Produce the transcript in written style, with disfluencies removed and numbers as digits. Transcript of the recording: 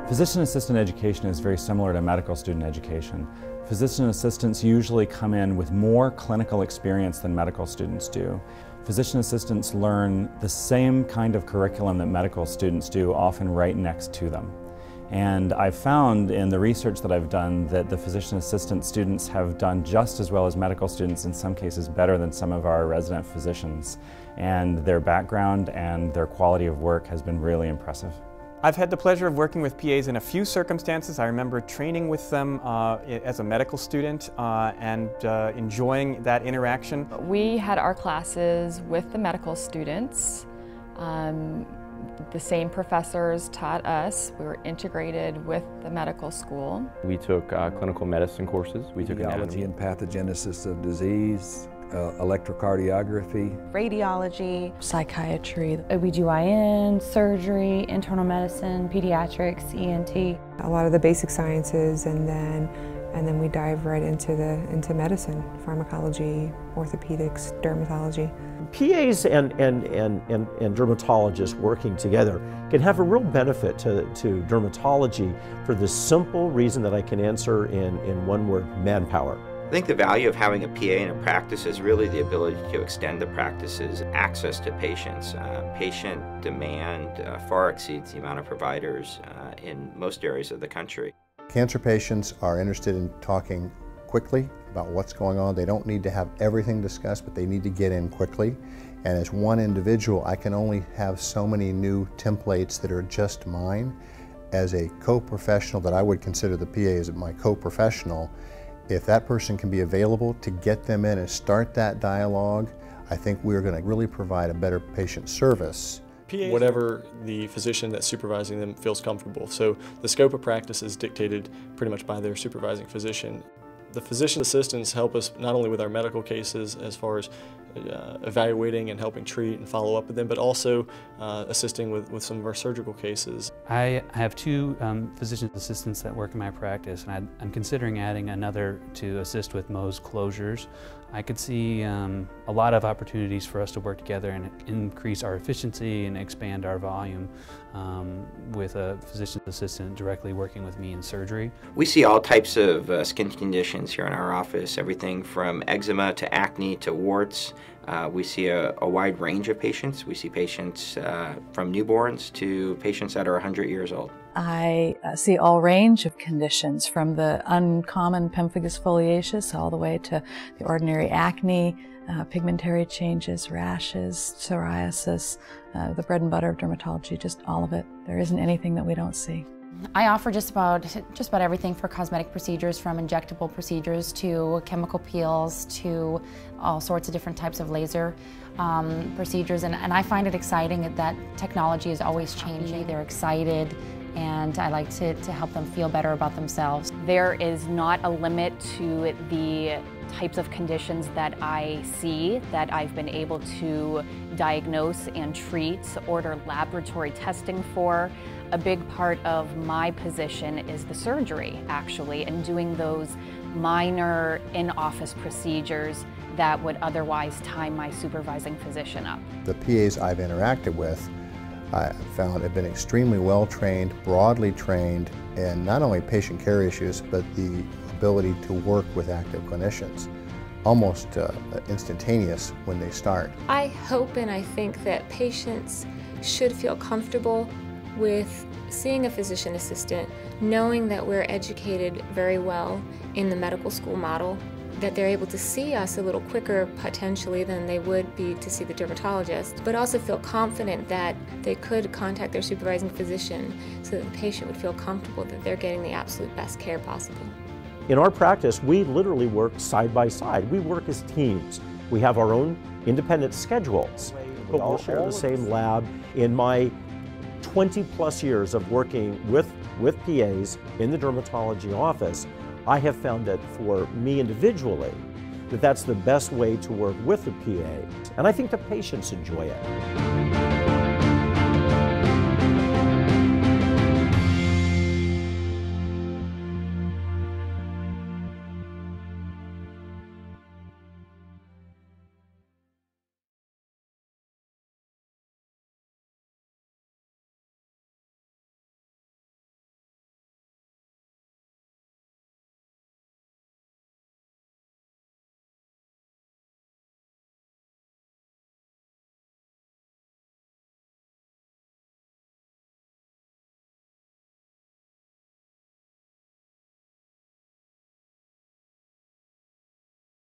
Physician assistant education is very similar to medical student education. Physician assistants usually come in with more clinical experience than medical students do. Physician assistants learn the same kind of curriculum that medical students do, often right next to them. And I've found in the research that I've done that the physician assistant students have done just as well as medical students, in some cases better than some of our resident physicians. And their background and their quality of work has been really impressive. I've had the pleasure of working with PAs in a few circumstances. I remember training with them as a medical student and enjoying that interaction. We had our classes with the medical students. The same professors taught us. We were integrated with the medical school. We took clinical medicine courses. We took Etiology and pathogenesis of disease, electrocardiography, radiology, psychiatry. OBGYN, surgery, internal medicine, pediatrics, ENT. A lot of the basic sciences, and then we dive right into medicine, pharmacology, orthopedics, dermatology. PAs and dermatologists working together can have a real benefit to dermatology for the simple reason that I can answer in one word: manpower. I think the value of having a PA in a practice is really the ability to extend the practice's access to patients. Patient demand far exceeds the amount of providers in most areas of the country. Cancer patients are interested in talking quickly about what's going on. They don't need to have everything discussed, but they need to get in quickly. And as one individual, I can only have so many new templates that are just mine. As a co-professional that I would consider the PA as my co-professional, if that person can be available to get them in and start that dialogue, I think we're going to really provide a better patient service. Whatever the physician that's supervising them feels comfortable. So the scope of practice is dictated pretty much by their supervising physician. The physician assistants help us not only with our medical cases as far as evaluating and helping treat and follow up with them, but also assisting with some of our surgical cases. I have two physician assistants that work in my practice, and I'm considering adding another to assist with Mohs closures. I could see a lot of opportunities for us to work together and increase our efficiency and expand our volume with a physician assistant directly working with me in surgery. We see all types of skin conditions here in our office, everything from eczema to acne to warts. We see a wide range of patients. We see patients from newborns to patients that are 100 years old. I see all range of conditions, from the uncommon pemphigus foliaceus all the way to the ordinary acne, pigmentary changes, rashes, psoriasis, the bread and butter of dermatology, just all of it. There isn't anything that we don't see. I offer just about everything for cosmetic procedures, from injectable procedures to chemical peels to all sorts of different types of laser procedures, and I find it exciting that technology is always changing. They're excited, and I like to help them feel better about themselves. There is not a limit to the types of conditions that I see, that I've been able to diagnose and treat, order laboratory testing for. A big part of my position is the surgery, actually, and doing those minor in-office procedures that would otherwise tie my supervising physician up. The PAs I've interacted with, I found have been extremely well trained, broadly trained, in not only patient care issues, but the ability to work with active clinicians, almost instantaneous when they start. I hope and I think that patients should feel comfortable with seeing a physician assistant, knowing that we're educated very well in the medical school model, that they're able to see us a little quicker potentially than they would be to see the dermatologist, but also feel confident that they could contact their supervising physician so that the patient would feel comfortable that they're getting the absolute best care possible. In our practice, we literally work side by side. We work as teams. We have our own independent schedules, but we'll share the same lab. In my 20+ years of working with PAs in the dermatology office, I have found that for me individually, that's the best way to work with a PA, and I think the patients enjoy it.